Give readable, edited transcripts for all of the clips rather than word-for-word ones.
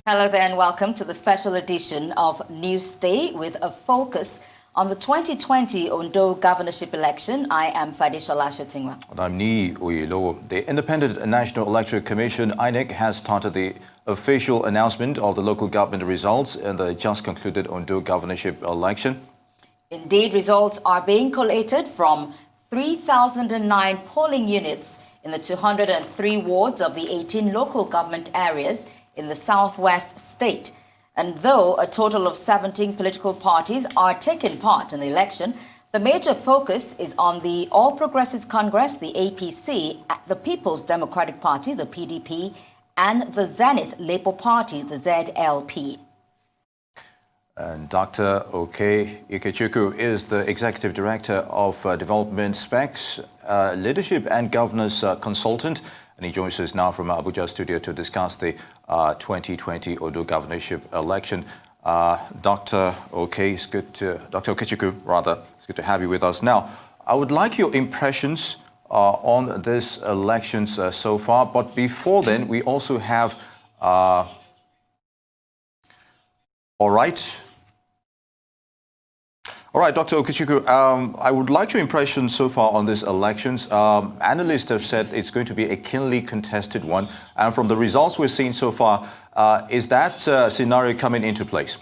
Hello there and welcome to the special edition of Newsday with a focus on the 2020 Ondo governorship election. I am Fadishola Shotingwa. And I'm Ni Uyilo. The Independent National Electoral Commission, INEC, has started the official announcement of the local government results in the just concluded Ondo governorship election. Indeed, results are being collated from 3,009 polling units in the 203 wards of the 18 local government areas in the southwest state. And though a total of 17 political parties are taking part in the election, the major focus is on the All Progressives Congress, the APC, the People's Democratic Party, the PDP, and the Zenith Labour Party, the ZLP. And Dr. Okey Ikechukwu is the Executive Director of Development Specs, Leadership and Governance Consultant. And he joins us now from Abuja studio to discuss the 2020 Ondo governorship election. Dr. Ikechukwu, rather, it's good to have you with us. Now, I would like your impressions on this elections so far. But before then, we also have, all right. All right, Dr. Ikechukwu, I would like your impression so far on these elections. Analysts have said it's going to be a keenly contested one. And from the results we're seeing so far, is that scenario coming into place?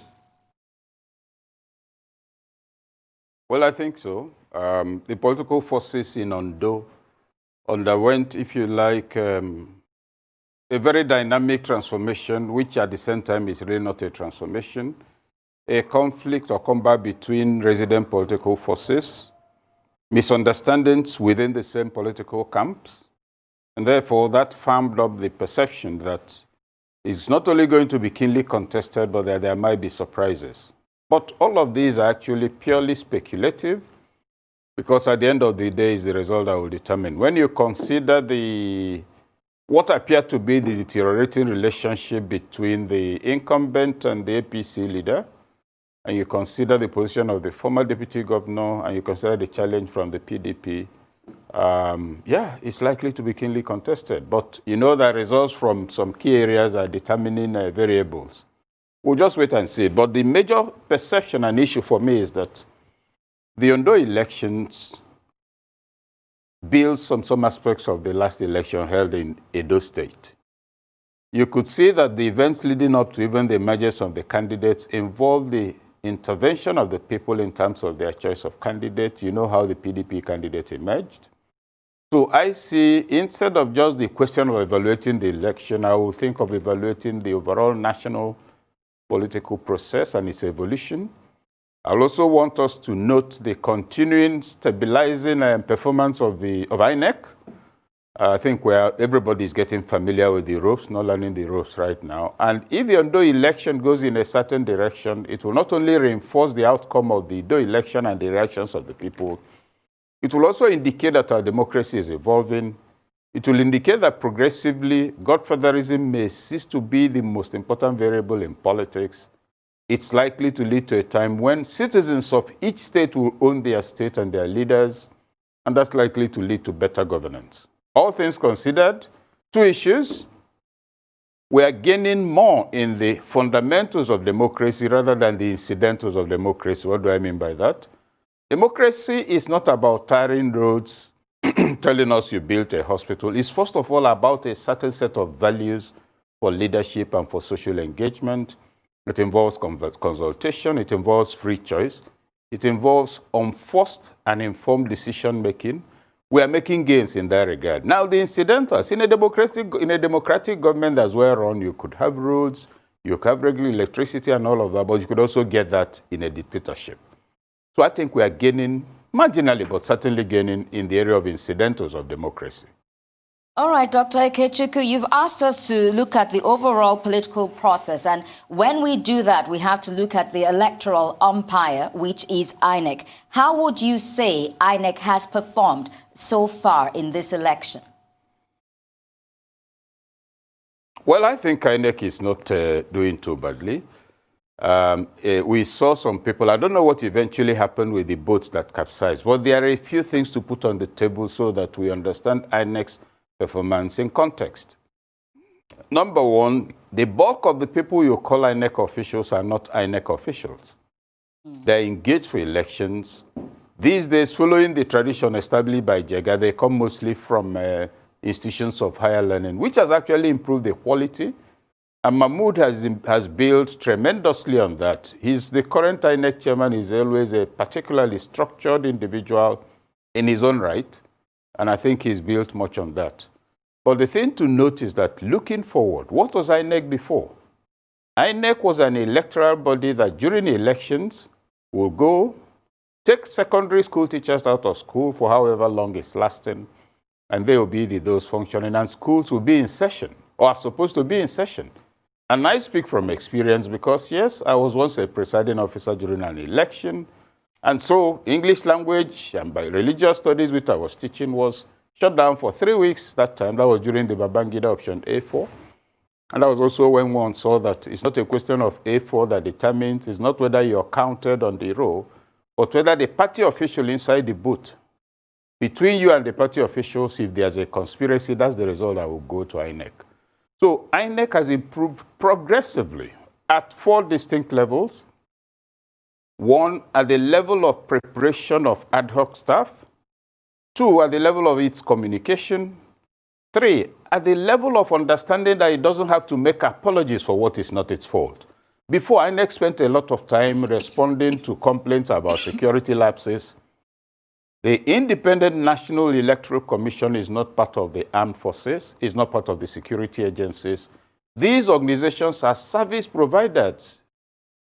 Well, I think so. The political forces in Ondo underwent, if you like, a very dynamic transformation, which at the same time is really not a transformation. A conflict or combat between resident political forces, misunderstandings within the same political camps, and therefore that firmed up the perception that it's not only going to be keenly contested, but that there might be surprises. But all of these are actually purely speculative, because at the end of the day is the result that will determine. When you consider what appeared to be the deteriorating relationship between the incumbent and the APC leader, and you consider the position of the former deputy governor, and you consider the challenge from the PDP, yeah, it's likely to be keenly contested. But you know that results from some key areas are determining variables. We'll just wait and see. But the major perception and issue for me is that the Ondo elections builds on some aspects of the last election held in Edo State. You could see that the events leading up to even the emergence of the candidates involved the intervention of the people in terms of their choice of candidate. You know how the PDP candidate emerged. So I see, instead of just the question of evaluating the election, I will think of evaluating the overall national political process and its evolution. I also want us to note the continuing stabilizing performance of INEC. I think where everybody is getting familiar with the ropes, not learning the ropes right now. And if the Ondo election goes in a certain direction, it will not only reinforce the outcome of the Ondo election and the reactions of the people, it will also indicate that our democracy is evolving. It will indicate that progressively, godfatherism may cease to be the most important variable in politics. It's likely to lead to a time when citizens of each state will own their state and their leaders, and that's likely to lead to better governance. All things considered, two issues. We are gaining more in the fundamentals of democracy rather than the incidentals of democracy. What do I mean by that? Democracy is not about tarring roads, telling us you built a hospital. It's first of all about a certain set of values for leadership and for social engagement. It involves consultation. It involves free choice. It involves enforced and informed decision-making. We are making gains in that regard. Now, the incidentals, in a democratic government that's well run, you could have roads, you could have regular electricity and all of that, but you could also get that in a dictatorship. So I think we are gaining, marginally, but certainly gaining in the area of incidentals of democracy. All right, Dr. Ikechukwu, you've asked us to look at the overall political process. And when we do that, we have to look at the electoral umpire, which is INEC. How would you say INEC has performed so far in this election? Well, I think INEC is not doing too badly. We saw some people, I don't know what eventually happened with the boats that capsized, but there are a few things to put on the table so that we understand INEC's performance in context. number one, the bulk of the people you call INEC officials are not INEC officials. They're engaged for elections. These days, following the tradition established by JEGA, they come mostly from institutions of higher learning, which has actually improved the quality. And Mahmoud has built tremendously on that. He's the current INEC chairman. He's always a particularly structured individual in his own right. And I think he's built much on that. But the thing to note is that looking forward, what was INEC before? INEC was an electoral body that during elections will go, take secondary school teachers out of school for however long it's lasting, and they will be those functioning, and schools will be in session, or are supposed to be in session. And I speak from experience because, yes, I was once a presiding officer during an election, and so English language and by religious studies, which I was teaching, was shut down for 3 weeks that time. That was during the Babangida option A4. And that was also when one saw that it's not a question of A4 that determines, it's not whether you're counted on the roll, but whether the party official inside the booth, between you and the party officials, if there's a conspiracy, that's the result that will go to INEC. So INEC has improved progressively at 4 distinct levels. 1, at the level of preparation of ad hoc staff. 2, at the level of its communication. 3, at the level of understanding that it doesn't have to make apologies for what is not its fault. Before, INEC spent a lot of time responding to complaints about security lapses. The Independent National Electoral Commission is not part of the armed forces, is not part of the security agencies. These organizations are service providers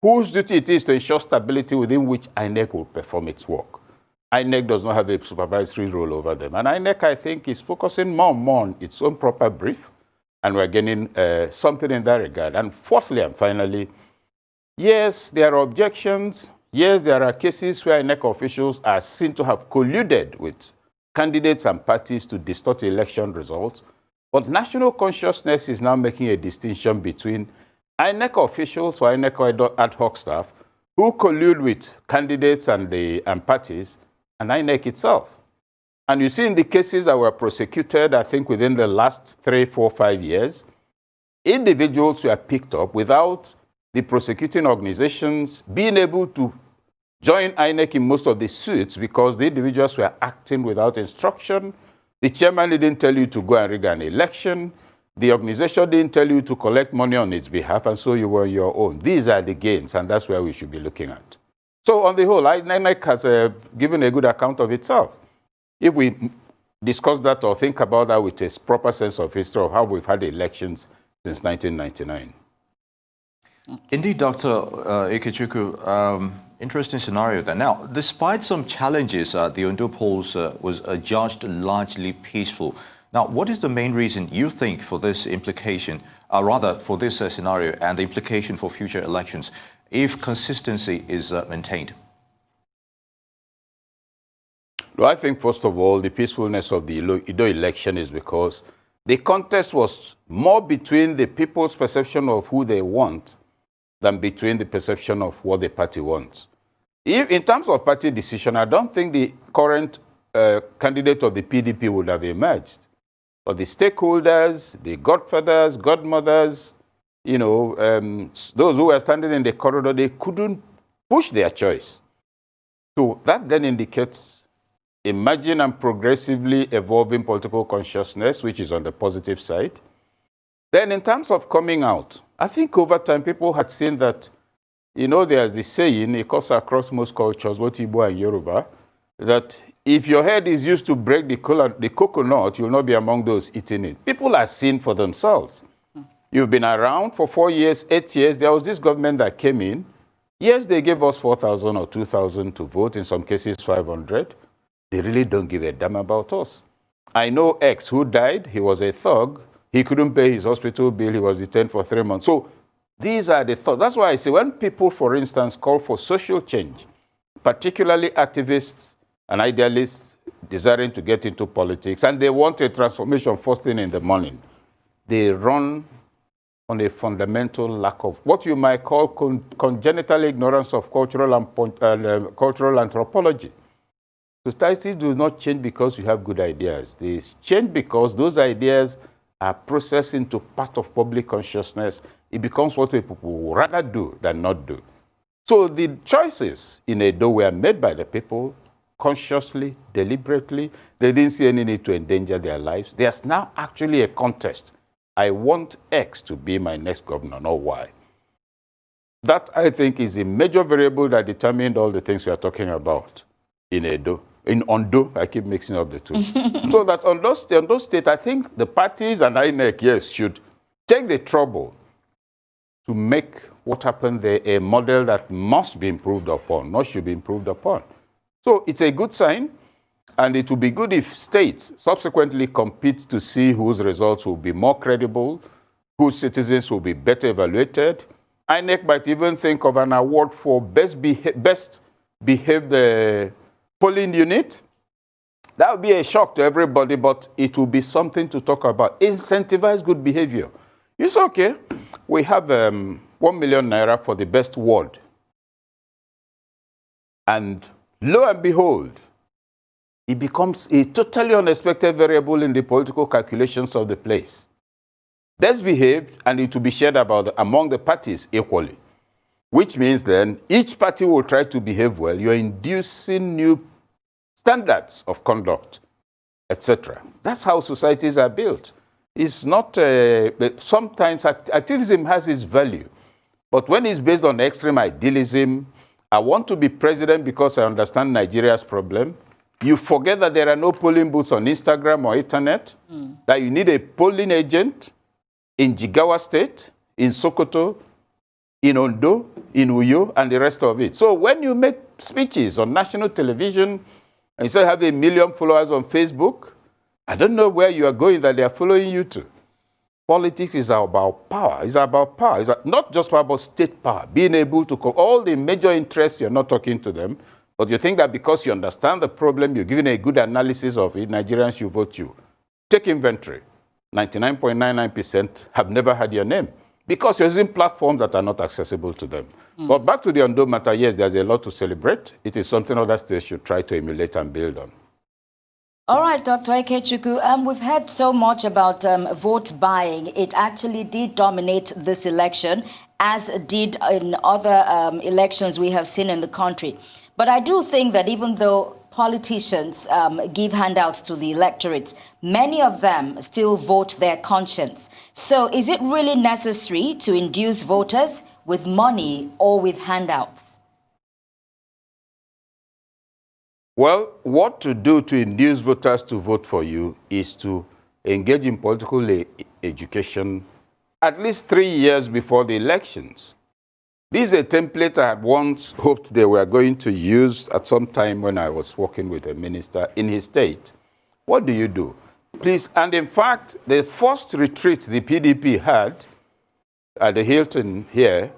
whose duty it is to ensure stability within which INEC will perform its work. INEC does not have a supervisory role over them. And INEC, I think, is focusing more and more on its own proper brief, and we're getting something in that regard. And fourthly and finally, yes, there are objections. Yes, there are cases where INEC officials are seen to have colluded with candidates and parties to distort election results. But national consciousness is now making a distinction between INEC officials or INEC ad hoc staff who collude with candidates and parties, and INEC itself. And you see in the cases that were prosecuted, I think within the last 3, 4, 5 years, individuals were picked up without the prosecuting organizations being able to join INEC in most of the suits because the individuals were acting without instruction. The chairman didn't tell you to go and rig an election. The organization didn't tell you to collect money on its behalf, and so you were your own. These are the gains, and that's where we should be looking at. So on the whole, INEC has given a good account of itself. If we discuss that or think about that with a proper sense of history of how we've had elections since 1999. Indeed, Dr. Ikechukwu, interesting scenario there. Now, despite some challenges, the Ondo polls was adjudged largely peaceful. Now, what is the main reason you think for this implication, rather for this scenario and the implication for future elections, if consistency is maintained? Well, I think, first of all, the peacefulness of the Ido election is because the contest was more between the people's perception of who they want than between the perception of what the party wants. In terms of party decision, I don't think the current candidate of the PDP would have emerged. But the stakeholders, the godfathers, godmothers, you know, those who were standing in the corridor, they couldn't push their choice. So that then indicates emerging and progressively evolving political consciousness, which is on the positive side. Then in terms of coming out, I think over time people had seen that, you know, there's this saying, it cuts across most cultures, both Igbo and Yoruba, that if your head is used to break the coconut, you'll not be among those eating it. People are seen for themselves. You've been around for 4 years, 8 years. There was this government that came in. Yes, they gave us 4,000 or 2,000 to vote, in some cases 500. They really don't give a damn about us. I know X who died. He was a thug. He couldn't pay his hospital bill. He was detained for 3 months. So these are the thoughts. That's why I say when people, for instance, call for social change, particularly activists and idealists desiring to get into politics, and they want a transformation first thing in the morning, they run on a fundamental lack of what you might call congenital ignorance of cultural anthropology. Society does not change because you have good ideas. They change because those ideas are processed into part of public consciousness, it becomes what people would rather do than not do. So the choices in Edo were made by the people consciously, deliberately. They didn't see any need to endanger their lives. There's now actually a contest. I want X to be my next governor, not Y. That, I think, is a major variable that determined all the things we are talking about in Edo. In Ondo, I keep mixing up the two. So that Ondo State, I think the parties and INEC, yes, should take the trouble to make what happened there a model that must be improved upon, not should be improved upon. So it's a good sign, and it will be good if states subsequently compete to see whose results will be more credible, whose citizens will be better evaluated. INEC might even think of an award for best behaved polling unit. That would be a shock to everybody, but it will be something to talk about. Incentivize good behavior. You say, okay, we have 1 million naira for the best ward. And lo and behold, it becomes a totally unexpected variable in the political calculations of the place. Best behaved, and it will be shared among the parties equally, which means then each party will try to behave well. You're inducing new standards of conduct, etc. That's how societies are built. It's not, sometimes activism has its value, but when it's based on extreme idealism, I want to be president because I understand Nigeria's problem, you forget that there are no polling booths on Instagram or internet, that you need a polling agent in Jigawa State, in Sokoto, in Ondo, in Uyo, and the rest of it. So when you make speeches on national television, and you say have 1 million followers on Facebook, I don't know where you are going that they are following you to. Politics is about power. It's about power. It's not just about state power, being able to all the major interests, you're not talking to them, but you think that because you understand the problem, you're giving a good analysis of it, Nigerians should vote you. Take inventory. 99.99% have never had your name because you're using platforms that are not accessible to them. But back to the Ondo matter, yes, there's a lot to celebrate. It is something other states should try to emulate and build on. All right, Dr. Ikechukwu, we've heard so much about vote buying. It actually did dominate this election, as did in other elections we have seen in the country. But I do think that even though politicians give handouts to the electorate, many of them still vote their conscience. So is it really necessary to induce voters with money or with handouts? Well, what to do to induce voters to vote for you is to engage in political education at least 3 years before the elections. This is a template I had once hoped they were going to use at some time when I was working with a minister in his state. What do? Please, and in fact, the first retreat the PDP had at the Hilton here,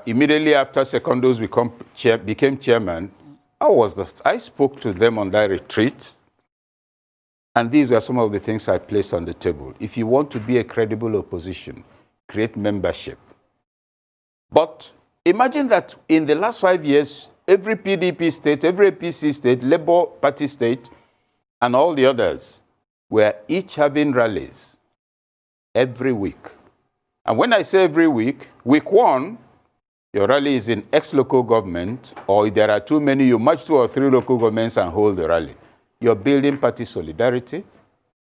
immediately after Secondos became chairman, I spoke to them on that retreat, and these are some of the things I placed on the table. If you want to be a credible opposition, create membership. But imagine that in the last 5 years, every PDP state, every APC state, Labour Party state, and all the others were each having rallies every week. And when I say every week, week 1, your rally is in X local government, or if there are too many, you match 2 or 3 local governments and hold the rally. You're building party solidarity.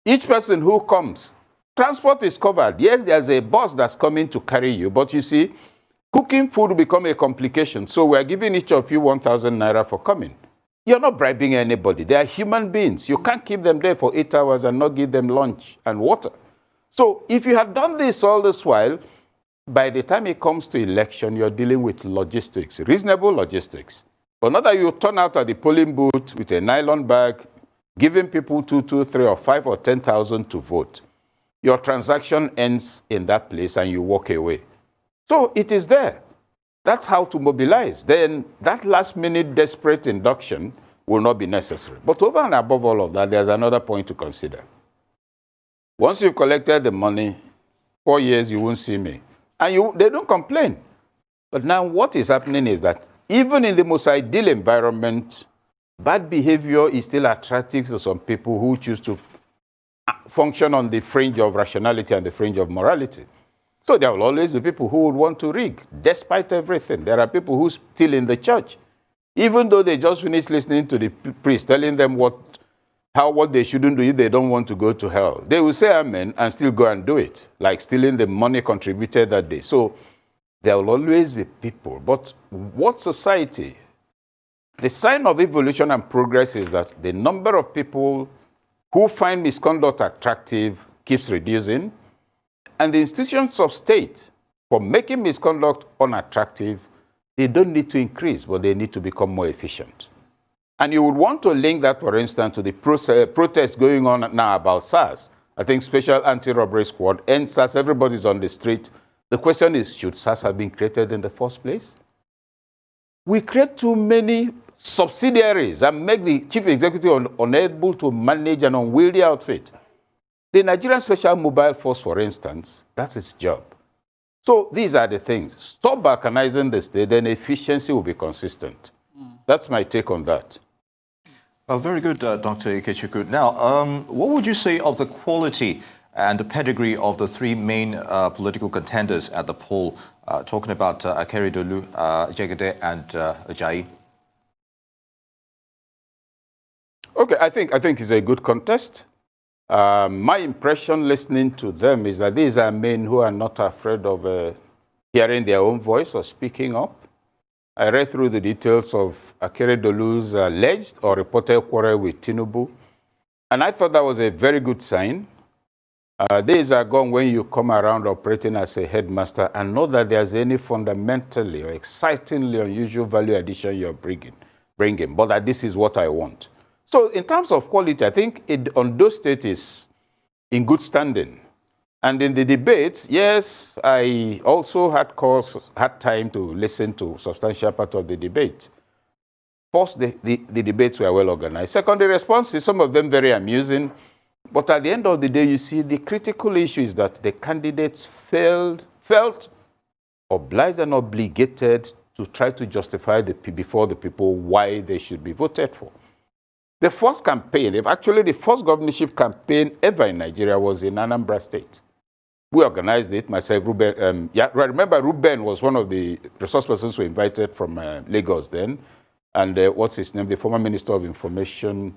Each person who comes, transport is covered. Yes, there's a bus that's coming to carry you, but you see, cooking food will become a complication. So we're giving each of you 1,000 naira for coming. You're not bribing anybody. They are human beings. You can't keep them there for 8 hours and not give them lunch and water. So if you had done this all this while, by the time it comes to election, you're dealing with logistics, reasonable logistics. But not that you turn out at the polling booth with a nylon bag, giving people 2, 3, or 5 or 10,000 to vote. Your transaction ends in that place and you walk away. So it is there. That's how to mobilize. Then that last-minute desperate induction will not be necessary. But over and above all of that, there's another point to consider. Once you've collected the money, 4 years, you won't see me. And they don't complain. But now what is happening is that even in the most ideal environment, bad behavior is still attractive to some people who choose to function on the fringe of rationality and the fringe of morality. So there will always be people who would want to rig, despite everything. There are people who still in the church, even though they just finished listening to the priest telling them what they shouldn't do if they don't want to go to hell. They will say amen and still go and do it, like stealing the money contributed that day. So there will always be people. But what society? The sign of evolution and progress is that the number of people who find misconduct attractive keeps reducing, and the institutions of state, for making misconduct unattractive, they don't need to increase, but they need to become more efficient. And you would want to link that, for instance, to the protests going on now about SARS. I think Special Anti-Robbery Squad, and SARS, everybody's on the street. The question is, should SARS have been created in the first place? We create too many subsidiaries and make the chief executive unable to manage an unwieldy outfit. The Nigerian Special Mobile Force, for instance, that's its job. So these are the things. Stop balkanizing the state, then efficiency will be consistent. That's my take on that. Very good, Dr. Ikechukwu. Now, what would you say of the quality and the pedigree of the three main political contenders at the poll, talking about Akeredolu, Jegede, and Ajayi? Okay, I think it's a good contest. My impression listening to them is that these are men who are not afraid of hearing their own voice or speaking up. I read through the details of Akeredolu's alleged or reported quarrel with Tinubu, and I thought that was a very good sign. Days are gone when you come around operating as a headmaster and know that there's any fundamentally or excitingly unusual value addition you're bringing, but that this is what I want. So in terms of quality, I think Ondo State is in good standing. And in the debates, yes, I also had time to listen to substantial part of the debate. First, the debates were well organized. Second, the responses, some of them very amusing. But at the end of the day, you see, the critical issue is that the candidates felt obliged and obligated to try to justify before the people why they should be voted for. The first campaign, actually the first governorship campaign ever in Nigeria was in Anambra State. We organized it, myself, Ruben. Remember, Ruben was one of the resource persons who were invited from Lagos then. And what's his name? The former Minister of Information,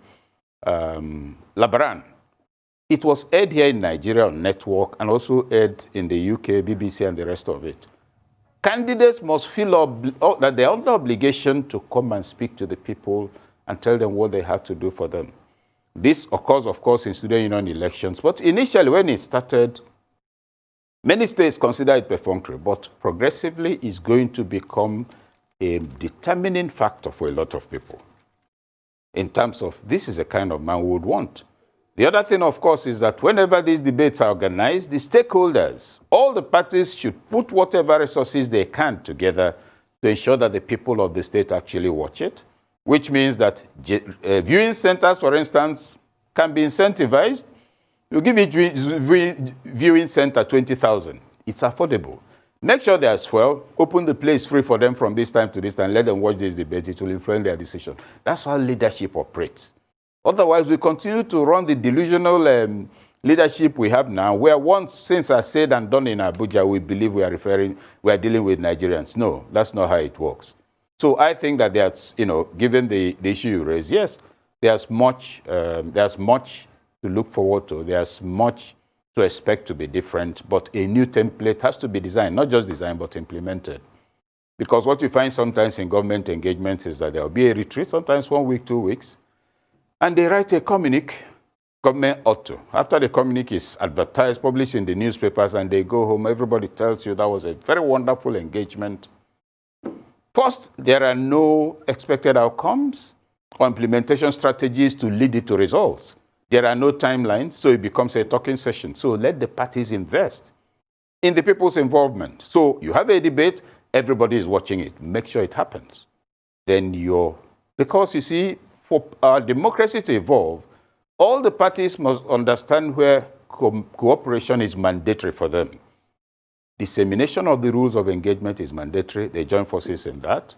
Labaran. It was aired here in Nigeria on network and also aired in the UK, BBC, and the rest of it. Candidates must feel that they're under obligation to come and speak to the people and tell them what they have to do for them. This occurs, of course, in student union elections. But initially, when it started, many states consider it perfunctory, but progressively it's going to become a determining factor for a lot of people in terms of this is the kind of man we would want. The other thing, of course, is that whenever these debates are organized, the stakeholders, all the parties should put whatever resources they can together to ensure that the people of the state actually watch it, which means that viewing centers, for instance, can be incentivized. You give each viewing center 20,000. It's affordable. Make sure there's fuel, open the place free for them from this time to this time, let them watch this debate. It will influence their decision. That's how leadership operates. Otherwise, we continue to run the delusional leadership we have now, where once since I said and done in Abuja, we believe we are dealing with Nigerians. No, that's not how it works. So I think that that's, given the issue you raised, yes, there's much to look forward to. There's much to expect to be different, but a new template has to be designed, not just designed, but implemented. Because what you find sometimes in government engagements is that there will be a retreat, sometimes 1 week, 2 weeks, and they write a communique, government ought to. After the communique is advertised, published in the newspapers, and they go home, everybody tells you that was a very wonderful engagement. First, there are no expected outcomes or implementation strategies to lead it to results. There are no timelines, so it becomes a talking session. So let the parties invest in the people's involvement. So you have a debate, everybody is watching it. Make sure it happens. Then because you see, for our democracy to evolve, all the parties must understand where cooperation is mandatory for them. Dissemination of the rules of engagement is mandatory. They join forces in that.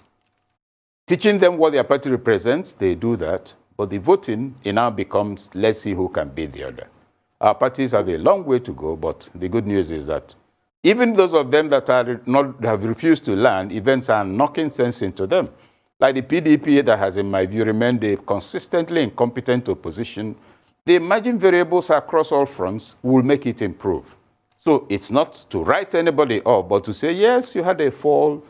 Teaching them what their party represents, they do that. But the voting, it now becomes, let's see who can beat the other. Our parties have a long way to go, but the good news is that even those of them that have refused to learn, events are knocking sense into them. Like the PDP that has, in my view, remained a consistently incompetent opposition, the emerging variables across all fronts will make it improve. So it's not to write anybody off, but to say, yes, you had a fall.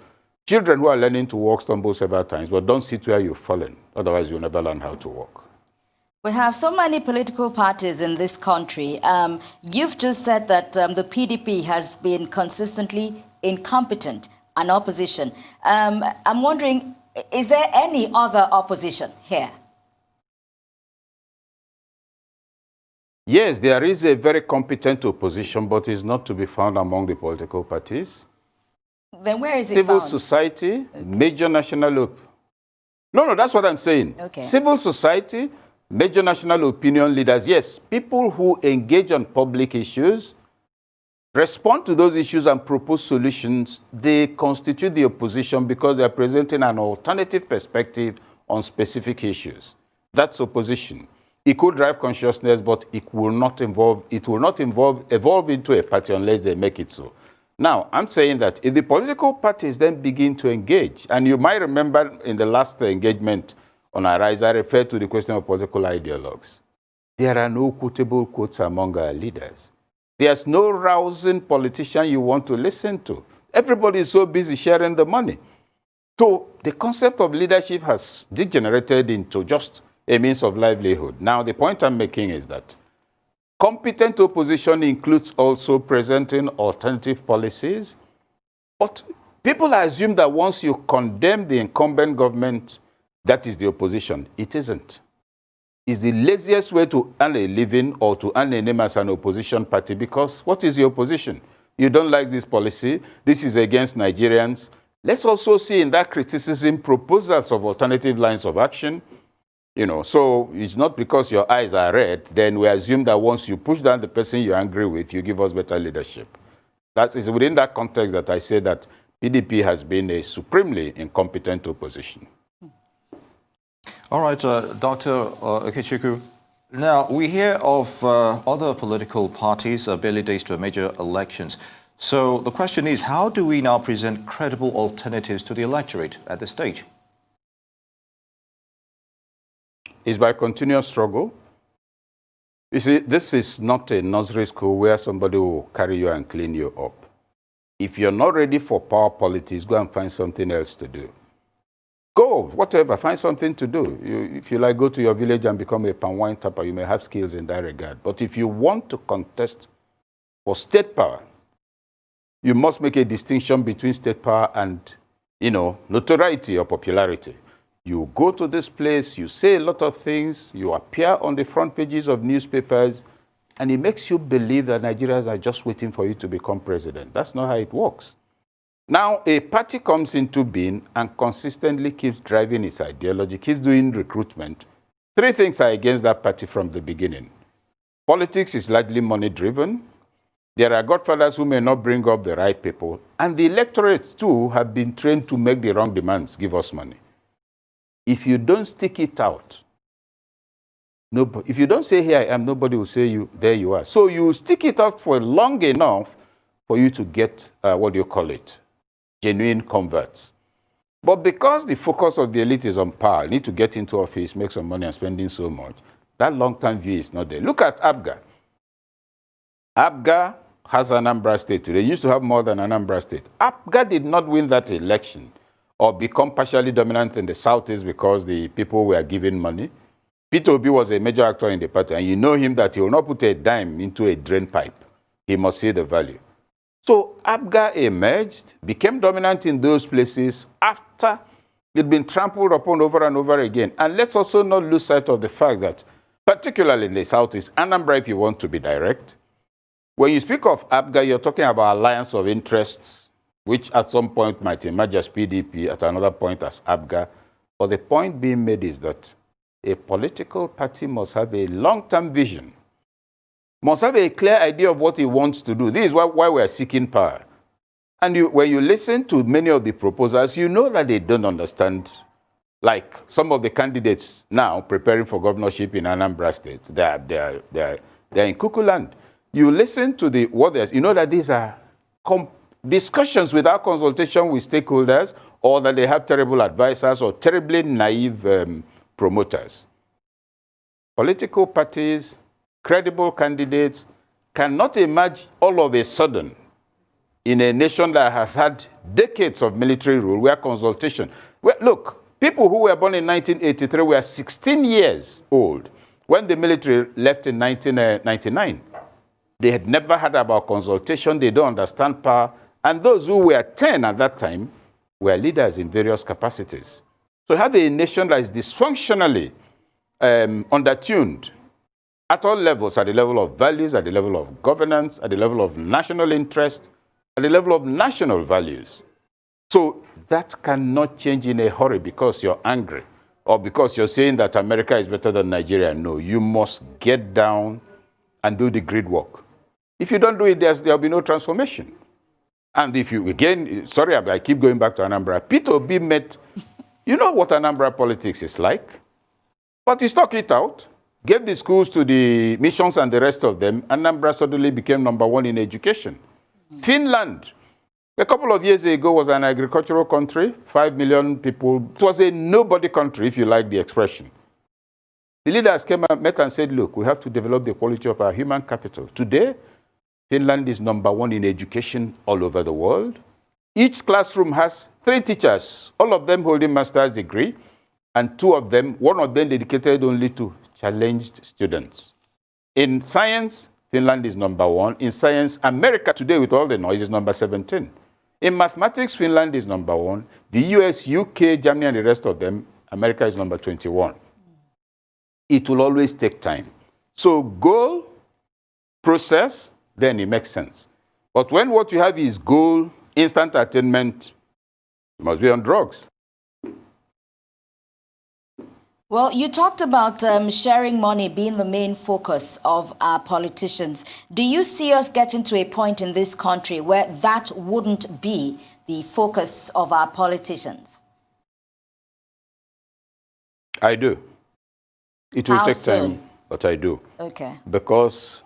Children who are learning to walk stumble several times, but don't sit where you've fallen. Otherwise, you'll never learn how to walk. We have so many political parties in this country. You've just said that the PDP has been consistently incompetent, an opposition. I'm wondering, is there any other opposition here? Yes, there is a very competent opposition, but it's not to be found among the political parties. Then where is it Civil found? society, major national... No, that's what I'm saying. Okay. Civil society, major national opinion leaders, yes, people who engage on public issues, respond to those issues and propose solutions, they constitute the opposition because they're presenting an alternative perspective on specific issues. That's opposition. It could drive consciousness, but it will not evolve into a party unless they make it so. Now, I'm saying that if the political parties then begin to engage, and you might remember in the last engagement on Arise, I referred to the question of political ideologues. There are no quotable quotes among our leaders. There's no rousing politician you want to listen to. Everybody is so busy sharing the money. So the concept of leadership has degenerated into just a means of livelihood. Now, the point I'm making is that competent opposition includes also presenting alternative policies. But people assume that once you condemn the incumbent government, that is the opposition. It isn't. It's the laziest way to earn a living or to earn a name as an opposition party, because what is the opposition? You don't like this policy. This is against Nigerians. Let's also see in that criticism proposals of alternative lines of action. You know, so it's not because your eyes are red, then we assume that once you push down the person you're angry with, you give us better leadership. That is within that context that I say that PDP has been a supremely incompetent opposition. All right, Dr. Ikechukwu. Now, we hear of other political parties barely days to major elections. So the question is, how do we now present credible alternatives to the electorate at this stage? Is by continuous struggle. You see, this is not a nursery school where somebody will carry you and clean you up. If you're not ready for power politics, go and find something else to do. Go, whatever, find something to do. If you like, go to your village and become a palm wine tapper. You may have skills in that regard. But if you want to contest for state power, you must make a distinction between state power and, notoriety or popularity. You go to this place, you say a lot of things, you appear on the front pages of newspapers, and it makes you believe that Nigerians are just waiting for you to become president. That's not how it works. Now, a party comes into being and consistently keeps driving its ideology, keeps doing recruitment. Three things are against that party from the beginning. Politics is largely money-driven. There are godfathers who may not bring up the right people. And the electorates, too, have been trained to make the wrong demands, give us money. If you don't stick it out, if you don't say, here I am, nobody will say, there you are. So you stick it out for long enough for you to get, genuine converts. But because the focus of the elite is on power, need to get into office, make some money and spending so much, that long-term view is not there. Look at APGA. APGA has Anambra State today. They used to have more than Anambra State. APGA did not win that election or become partially dominant in the Southeast because the people were giving money. Peter Obi was a major actor in the party, and you know him that he will not put a dime into a drain pipe. He must see the value. So APGA emerged, became dominant in those places after it had been trampled upon over and over again. And let's also not lose sight of the fact that, particularly in the Southeast, Anambra, if you want to be direct, when you speak of APGA, you're talking about alliance of interests, which at some point might emerge as PDP, at another point as APGA. But the point being made is that a political party must have a long-term vision, must have a clear idea of what it wants to do. This is why we are seeking power. And when you listen to many of the proposals, you know that they don't understand. Like some of the candidates now preparing for governorship in Anambra State, they They're in cuckoo land. You listen to the others, you know that these are discussions without consultation with stakeholders, or that they have terrible advisors or terribly naive promoters. Political parties, credible candidates cannot emerge all of a sudden in a nation that has had decades of military rule where consultation. Well, look, people who were born in 1983 were 16 years old when the military left in 1999. They had never heard about consultation. They don't understand power. And those who were 10 at that time were leaders in various capacities. So you have a nation that is dysfunctionally undertuned at all levels, at the level of values, at the level of governance, at the level of national interest, at the level of national values. So that cannot change in a hurry because you're angry or because you're saying that America is better than Nigeria. No, you must get down and do the grid work. If you don't do it, there'll be no transformation. And if you, again, sorry, I keep going back to Anambra. Peter Obi met, you know what Anambra politics is like, but he stuck it out, gave the schools to the missions and the rest of them. Anambra suddenly became #1 in education. Finland, a couple of years ago, was an agricultural country, 5 million people. It was a nobody country, if you like the expression. The leaders came and met and said, look, we have to develop the quality of our human capital. Today, Finland is #1 in education all over the world. Each classroom has 3 teachers, all of them holding master's degree, and 2 of them, one of them dedicated only to challenged students. In science, Finland is #1. In science, America today, with all the noise, is number 17. In mathematics, Finland is #1. The US, UK, Germany, and the rest of them, America is number 21. It will always take time. So goal, process, then it makes sense. But when what you have is goal, instant attainment, you must be on drugs. Well, you talked about sharing money being the main focus of our politicians. Do you see us getting to a point in this country where that wouldn't be the focus of our politicians? I do. It will How take soon? time, but I do. Okay. Because,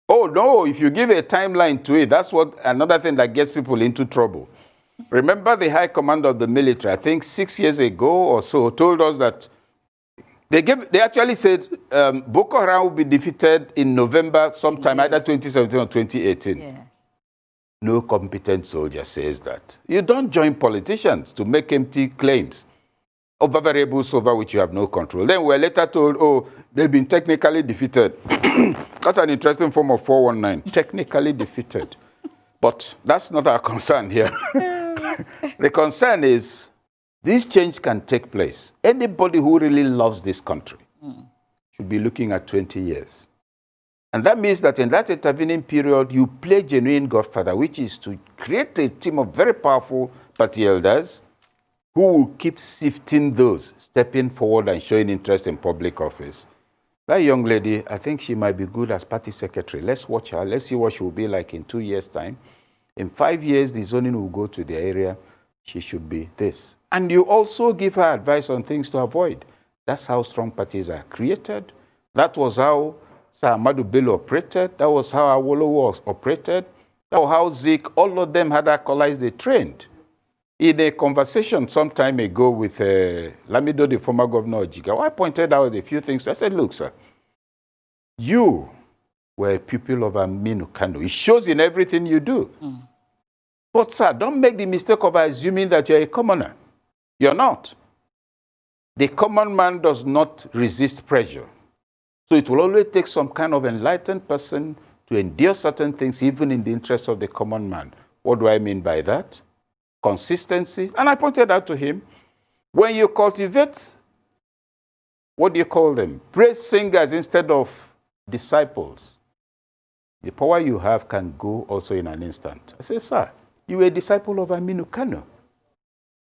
oh no, if you give a timeline to it, that's what another thing that gets people into trouble. Remember the high commander of the military, I think 6 years ago or so, told us that they actually said Boko Haram will be defeated in November sometime, either 2017 or 2018. Yes. No competent soldier says that. You don't join politicians to make empty claims over variables over which you have no control. Then we're later told, oh, they've been technically defeated. That's an interesting form of 419, technically defeated. But that's not our concern here. The concern is this change can take place. Anybody who really loves this country should be looking at 20 years. And that means that in that intervening period, you play genuine godfather, which is to create a team of very powerful party elders who will keep sifting those, stepping forward and showing interest in public office. That young lady, I think she might be good as party secretary. Let's watch her. Let's see what she will be like in 2 years' time. In 5 years, the zoning will go to the area. She should be this. And you also give her advice on things to avoid. That's how strong parties are created. That was how Sir Ahmadu Bello operated. That was how Awolowo operated. That was how Zik, all of them had acolytes they trained. In a conversation some time ago with Lamido, the former governor of Jigawa, I pointed out a few things. I said, look, sir, you were a pupil of Aminu Kano. It shows in everything you do. But, sir, don't make the mistake of assuming that you're a commoner. You're not. The common man does not resist pressure. So it will always take some kind of enlightened person to endure certain things, even in the interest of the common man. What do I mean by that? Consistency. And I pointed out to him, when you cultivate, what do you call them? Praise singers instead of disciples. The power you have can go also in an instant. I said, sir, you were a disciple of Aminu Kano.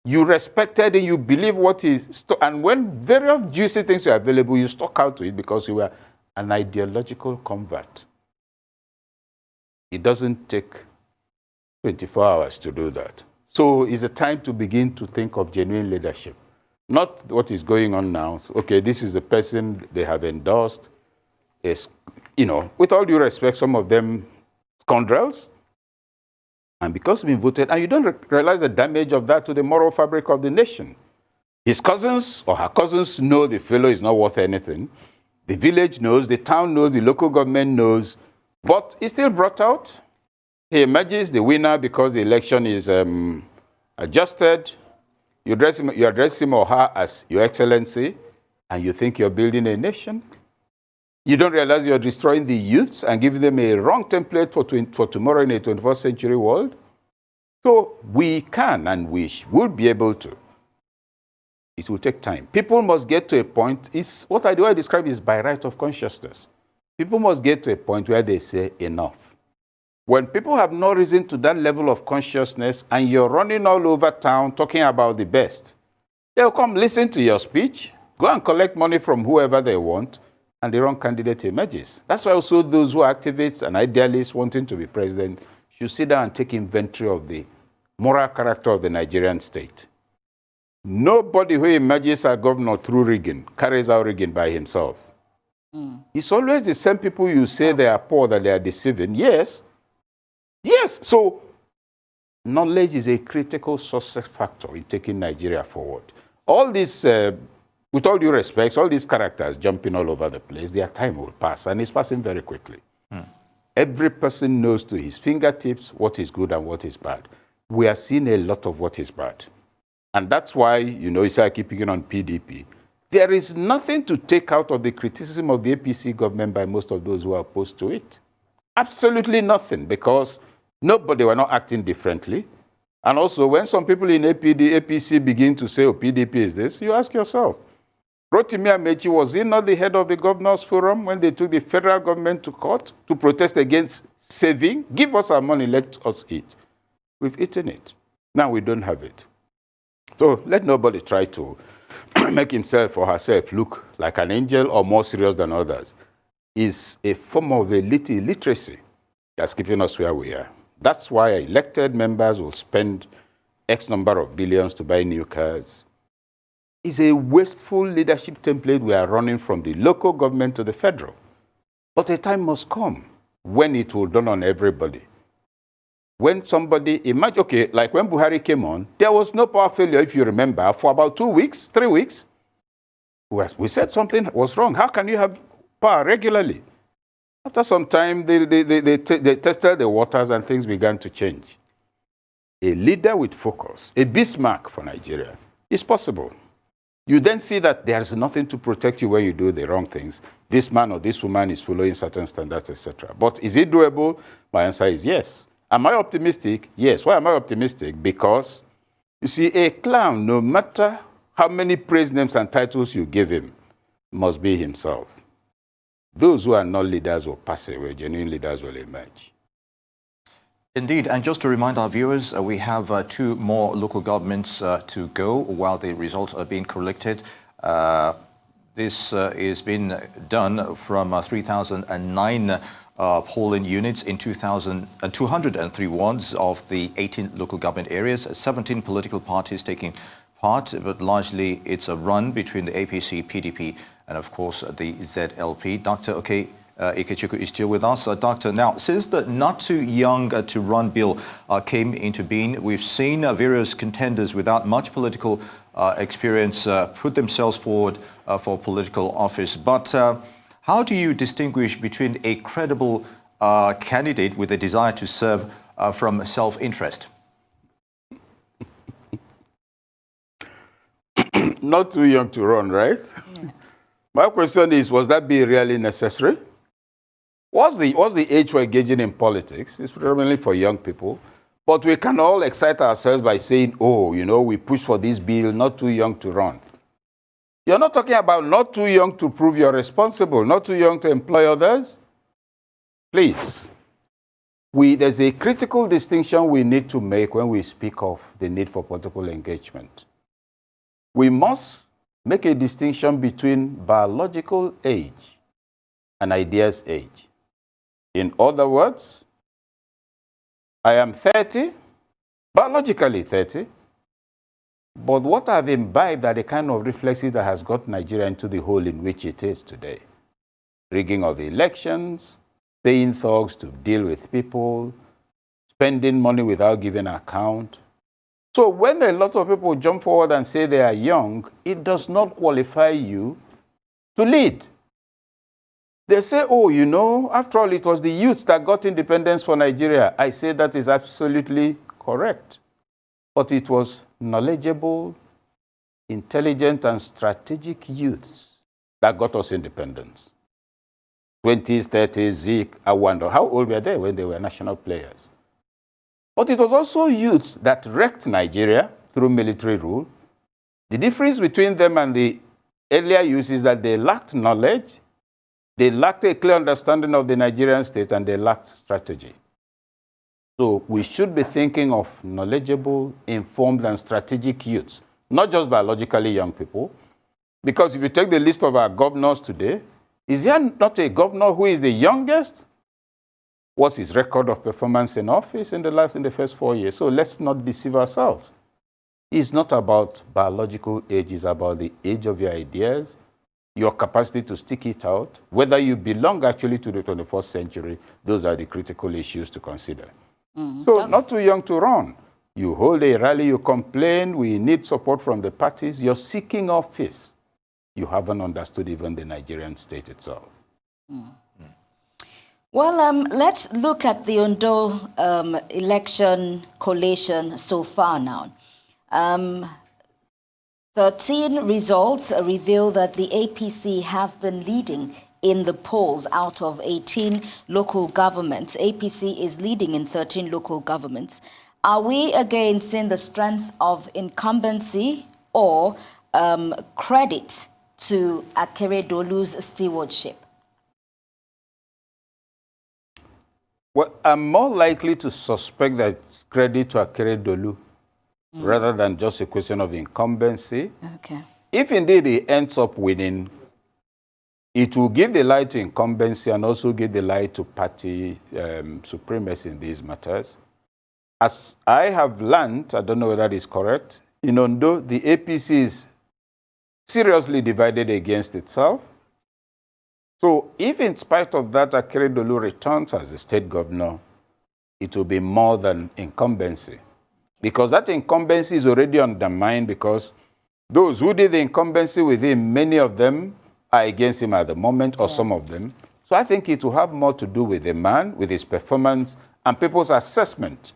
You respected and you believe what is, and when very juicy things are available, you stuck out to it because you were an ideological convert. It doesn't take 24 hours to do that. So it's a time to begin to think of genuine leadership. Not what is going on now. Okay, this is the person they have endorsed. with all due respect, some of them scoundrels. And because we voted, and you don't realize the damage of that to the moral fabric of the nation. His cousins or her cousins know the fellow is not worth anything. The village knows, the town knows, the local government knows, but he's still brought out. He emerges the winner because the election is adjusted. You address him or her as Your Excellency, and you think you're building a nation. You don't realize you're destroying the youths and giving them a wrong template for tomorrow in a 21st century world. So we can and we will be able to. It will take time. People must get to a point, what I describe is by right of consciousness. People must get to a point where they say enough. When people have not risen to that level of consciousness and you're running all over town talking about the best, they'll come listen to your speech, go and collect money from whoever they want, and the wrong candidate emerges. That's why also those who are activists and idealists wanting to be president should sit down and take inventory of the moral character of the Nigerian state. Nobody who emerges as governor through rigging carries out rigging by himself. It's always the same people you say they are poor that they are deceiving. Yes. Yes. So knowledge is a critical success factor in taking Nigeria forward. All this, with all due respect, all these characters jumping all over the place, their time will pass, and it's passing very quickly. Every person knows to his fingertips what is good and what is bad. We are seeing a lot of what is bad. And that's why, you say I keep picking on PDP. There is nothing to take out of the criticism of the APC government by most of those who are opposed to it. Absolutely nothing, because nobody were not acting differently. And also, when some people in APC begin to say, oh, PDP is this, you ask yourself, Rotimi Amechi, was he not the head of the Governors Forum when they took the federal government to court to protest against saving? Give us our money, let us eat. We've eaten it. Now we don't have it. So let nobody try to make himself or herself look like an angel or more serious than others. It's a form of illiteracy that's keeping us where we are. That's why elected members will spend X number of billions to buy new cars. It's a wasteful leadership template we are running from the local government to the federal. But a time must come when it will dawn on everybody. When somebody, imagine, okay, like when Buhari came on, there was no power failure, if you remember, for about 2 weeks, 3 weeks. We said something was wrong. How can you have power regularly? After some time, they tested the waters and things began to change. A leader with focus, a Bismarck for Nigeria, is possible. You then see that there is nothing to protect you when you do the wrong things. This man or this woman is following certain standards, etc. But is it doable? My answer is yes. Am I optimistic? Yes. Why am I optimistic? Because, you see, a clown, no matter how many praise names and titles you give him, must be himself. Those who are not leaders will pass away. Genuine leaders will emerge. Indeed, and just to remind our viewers, we have 2 more local governments to go while the results are being collected. This is being done from 3,009 polling units in 203 wards of the 18 local government areas, 17 political parties taking part, but largely it's a run between the APC, PDP, and of course the ZLP. Dr. Okey Ikechukwu is still with us. Doctor, now, since the Not Too Young to Run bill came into being, we've seen various contenders without much political experience put themselves forward for political office. But how do you distinguish between a credible candidate with a desire to serve from self-interest? Not too young to run, right? Yes. My question is, was that bill really necessary? What's the age for engaging in politics? It's primarily for young people. But we can all excite ourselves by saying, oh, we push for this bill, not too young to run. You're not talking about not too young to prove you're responsible, not too young to employ others. Please, there's a critical distinction we need to make when we speak of the need for political engagement. We must make a distinction between biological age and ideas age. In other words, I am 30, biologically 30, but what I've imbibed are the kind of reflexes that has got Nigeria into the hole in which it is today. rigging of elections, paying thugs to deal with people, spending money without giving account. So when a lot of people jump forward and say they are young, it does not qualify you to lead. They say, oh, you know, after all, it was the youth that got independence for Nigeria. I say that is absolutely correct. But it was knowledgeable, intelligent, and strategic youths that got us independence. 20s, 30s, Zeke, I wonder, how old were they when they were national players? But it was also youths that wrecked Nigeria through military rule. The difference between them and the earlier youths is that they lacked knowledge, they lacked a clear understanding of the Nigerian state, and they lacked strategy. So we should be thinking of knowledgeable, informed, and strategic youths, not just biologically young people. Because if you take the list of our governors today, is there not a governor who is the youngest? What's his record of performance in office in the first 4 years? So let's not deceive ourselves. It's not about biological age, it's about the age of your ideas, your capacity to stick it out, whether you belong actually to the 21st century. Those are the critical issues to consider. So not too young to run. You hold a rally, you complain, we need support from the parties, you're seeking office. You haven't understood even the Nigerian state itself. Well, let's look at the Ondo election collation so far now. 13 results reveal that the APC have been leading in the polls out of 18 local governments. APC is leading in 13 local governments. Are we again seeing the strength of incumbency or credit to Akeredolu's stewardship? Well, I'm more likely to suspect that it's credit to Akeredolu rather than just a question of incumbency. Okay. If indeed he ends up winning, it will give the lie to incumbency and also give the lie to party supremacy in these matters. As I have learned, I don't know whether that is correct, in Ondo, the APC is seriously divided against itself. So if in spite of that Akeredolu returns as a state governor, it will be more than incumbency. Because that incumbency is already undermined because those who did the incumbency with him, many of them are against him at the moment, or some of them. So I think it will have more to do with the man, with his performance, and people's assessment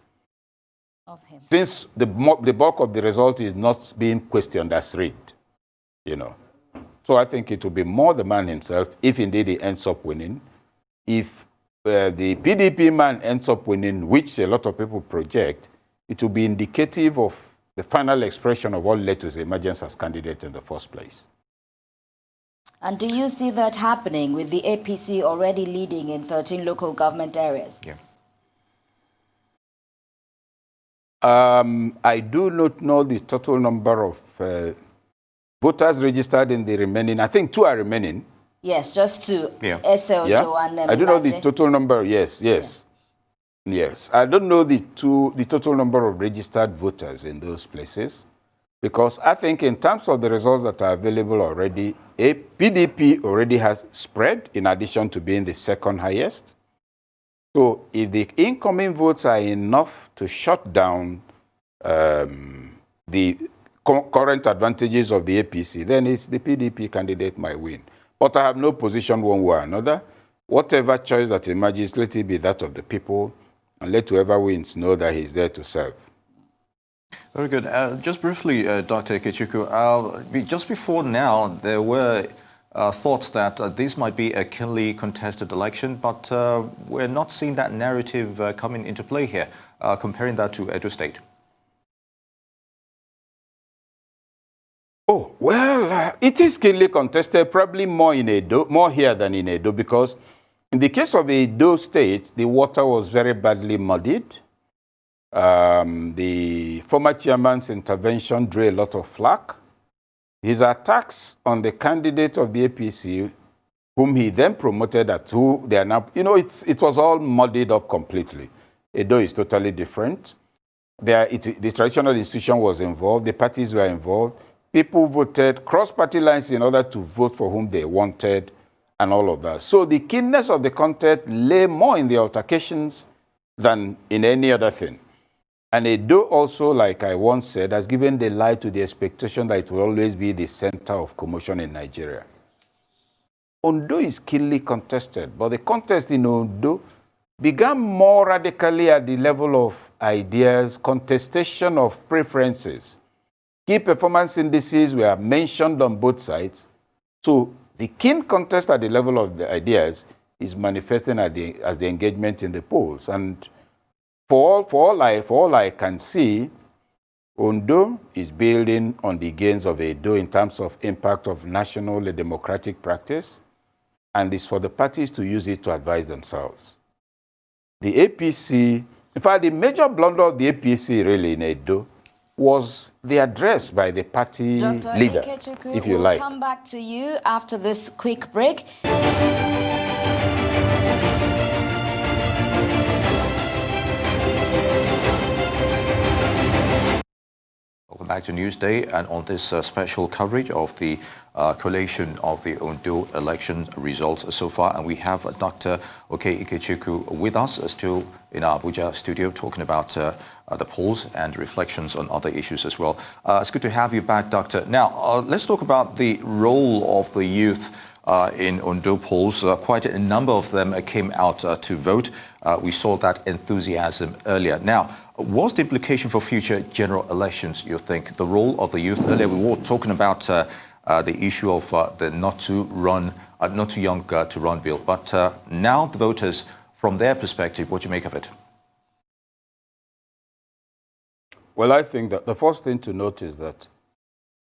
of him. Since the bulk of the result is not being questioned as rigged, you know. So I think it will be more the man himself, if indeed he ends up winning. If the PDP man ends up winning, which a lot of people project, it will be indicative of the final expression of what led to his emergence as candidate in the first place. And do you see that happening with the APC already leading in 13 local government areas? Yeah. I do not know the total number of voters registered in the remaining. I think 2 are remaining. Yes, just 2. Yeah. Ondo and I do know the total number. Yes. Yes. I don't know the total number of registered voters in those places, because I think in terms of the results that are available already, PDP already has spread in addition to being the second highest. So if the incoming votes are enough to shut down the current advantages of the APC, then it's the PDP candidate might win. But I have no position one way or another. Whatever choice that emerges, let it be that of the people, and let whoever wins know that he's there to serve. Very good. Just briefly, Dr. Ikechukwu, just before now, there were thoughts that this might be a keenly contested election, but we're not seeing that narrative coming into play here, comparing that to Edo State. Oh, well, it is keenly contested, probably more here than in Edo, because in the case of Edo State, the water was very badly muddied. The former chairman's intervention drew a lot of flack. His attacks on the candidate of the APC, whom he then promoted at who they are now, it was all muddied up completely. Edo is totally different. The traditional institution was involved, the parties were involved. People voted cross-party lines in order to vote for whom they wanted. and all of that. So the keenness of the contest lay more in the altercations than in any other thing. And Edo also, like I once said, has given the lie to the expectation that it will always be the center of commotion in Nigeria. Ondo is keenly contested, but the contest in Ondo began more radically at the level of ideas, contestation of preferences. Key performance indices were mentioned on both sides. So the keen contest at the level of the ideas is manifesting as the engagement in the polls. And for all I can see, Ondo is building on the gains of Edo in terms of impact of national democratic practice, and it's for the parties to use it to advise themselves. The APC, in fact, the major blunder of the APC really in Edo was the address by the party leader, Ikechukwu, if you we'll like. come back to you after this quick break. Welcome back to Newsday, and on this special coverage of the collation of the Ondo election results so far, and we have Dr. Okey Ikechukwu with us, still in our Abuja studio, talking about the polls and reflections on other issues as well. It's good to have you back, Doctor. Now, let's talk about the role of the youth in Ondo polls. Quite a number of them came out to vote. We saw that enthusiasm earlier. Now, what's the implication for future general elections, you think? The role of the youth? Earlier, we were talking about the issue of the not too young to run bill. But now the voters, from their perspective, what do you make of it? Well, I think that the first thing to note is that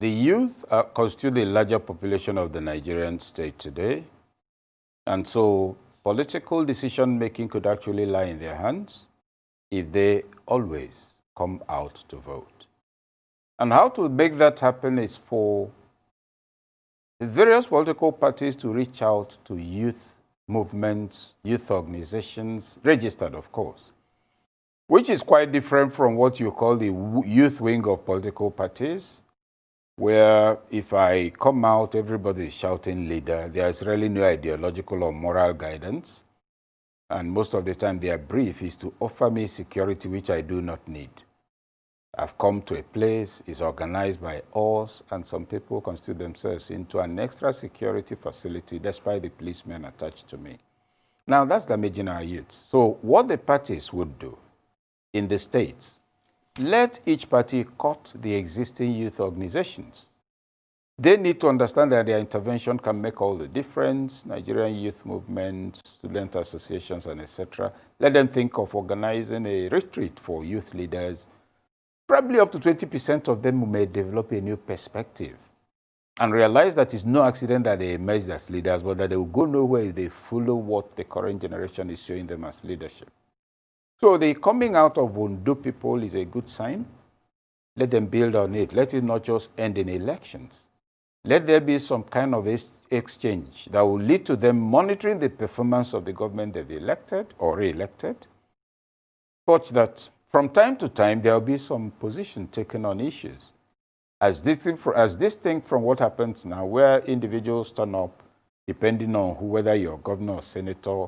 the youth constitute the larger population of the Nigerian state today. And so political decision-making could actually lie in their hands if they always come out to vote. And how to make that happen is for the various political parties to reach out to youth movements, youth organizations, registered, of course, which is quite different from what you call the youth wing of political parties, where if I come out, everybody is shouting leader. There's really no ideological or moral guidance. And most of the time, their brief is to offer me security, which I do not need. I've come to a place, it's organized by us, and some people constitute themselves into an extra security facility despite the policemen attached to me. Now, that's damaging our youth. So what the parties would do in the states, let each party cut the existing youth organizations. They need to understand that their intervention can make all the difference. Nigerian youth movements, student associations, and etc. Let them think of organizing a retreat for youth leaders. Probably up to 20% of them may develop a new perspective and realize that it's no accident that they emerged as leaders, but that they will go nowhere if they follow what the current generation is showing them as leadership. So the coming out of Ondo people is a good sign. Let them build on it. Let it not just end in elections. Let there be some kind of exchange that will lead to them monitoring the performance of the government they've elected or re-elected, such that from time to time there will be some position taken on issues. As distinct from what happens now, where individuals turn up, depending on whether you're governor or senator,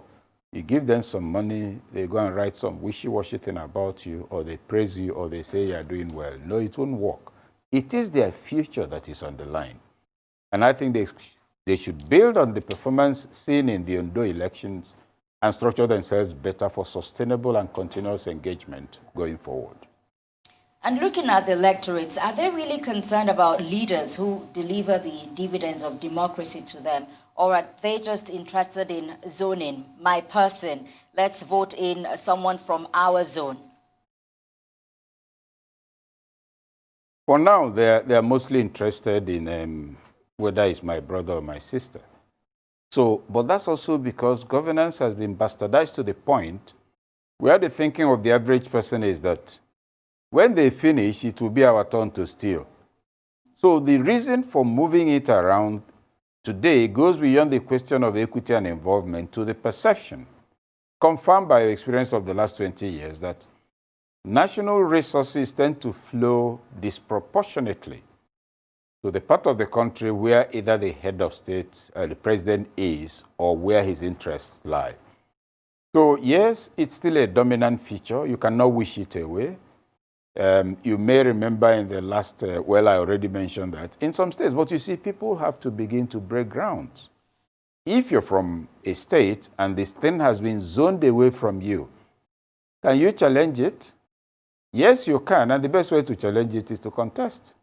you give them some money, they go and write some wishy-washy thing about you, or they praise you, or they say you're doing well. No, it won't work. It is their future that is on the line. And I think they should build on the performance seen in the Ondo elections and structure themselves better for sustainable and continuous engagement going forward. And looking at the electorates, are they really concerned about leaders who deliver the dividends of democracy to them? Or are they just interested in zoning, my person? Let's vote in someone from our zone. For now, they're mostly interested in whether it's my brother or my sister. So, but that's also because governance has been bastardized to the point where the thinking of the average person is that when they finish, it will be our turn to steal. So the reason for moving it around today goes beyond the question of equity and involvement to the perception, confirmed by experience of the last 20 years, that national resources tend to flow disproportionately to the part of the country where either the head of state, the president is, or where his interests lie. So yes, it's still a dominant feature. You cannot wish it away. You may remember in the last, well, I already mentioned that, in some states, but you see, people have to begin to break grounds. If you're from a state and this thing has been zoned away from you, can you challenge it? Yes, you can, and the best way to challenge it is to contest.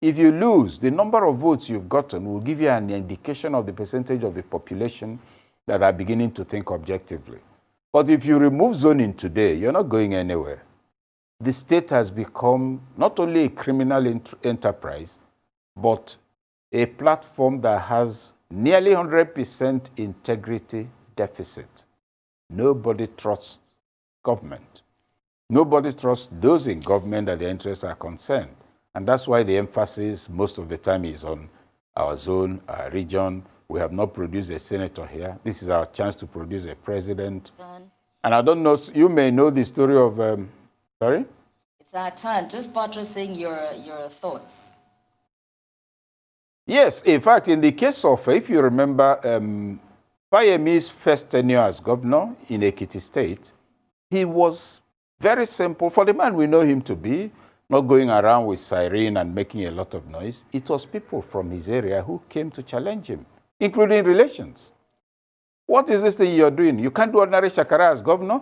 If you lose, the number of votes you've gotten will give you an indication of the percentage of the population that are beginning to think objectively. But if you remove zoning today, you're not going anywhere. The state has become not only a criminal enterprise, but a platform that has nearly 100% integrity deficit. Nobody trusts government. Nobody trusts those in government that their interests are concerned. And that's why the emphasis most of the time is on our zone, our region. We have not produced a senator here. This is our chance to produce a president. And I don't know, you may know the story of, sorry? It's our turn. Just buttressing your thoughts. Yes, in fact, in the case of, if you remember, Fayemi's first tenure as governor in Ekiti State, he was very simple. For the man we know him to be, not going around with siren and making a lot of noise. It was people from his area who came to challenge him, including relations. What is this thing you're doing? You can't do ordinary shakara as governor.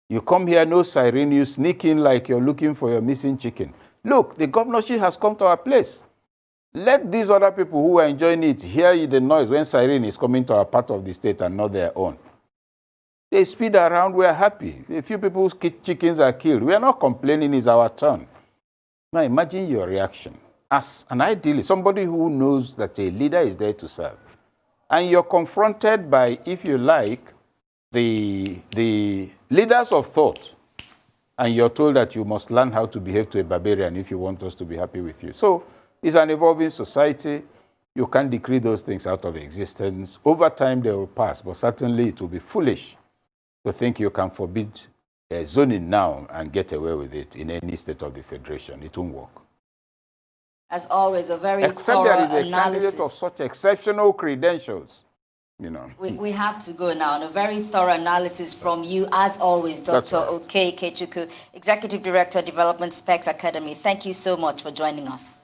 You come here, no siren, you sneak in like you're looking for your missing chicken. Look, the governorship has come to our place. Let these other people who are enjoying it hear the noise when siren is coming to our part of the state and not their own. They speed around, we are happy. A few people's chickens are killed. We are not complaining, it's our turn. Now imagine your reaction. As an idealist, somebody who knows that a leader is there to serve, and you're confronted by, if you like, the leaders of thought, and you're told that you must learn how to behave to a barbarian if you want us to be happy with you. So it's an evolving society. You can't decree those things out of existence. Over time, they will pass, but certainly it will be foolish to think you can forbid zoning now and get away with it in any state of the federation. It won't work. As always, a very Except thorough there is a analysis. candidate of such exceptional credentials, you know. We have to go now. And a very thorough analysis from you, as always, Dr. Right. Okey Ikechukwu, Executive Director, Development Specs Academy. Thank you so much for joining us.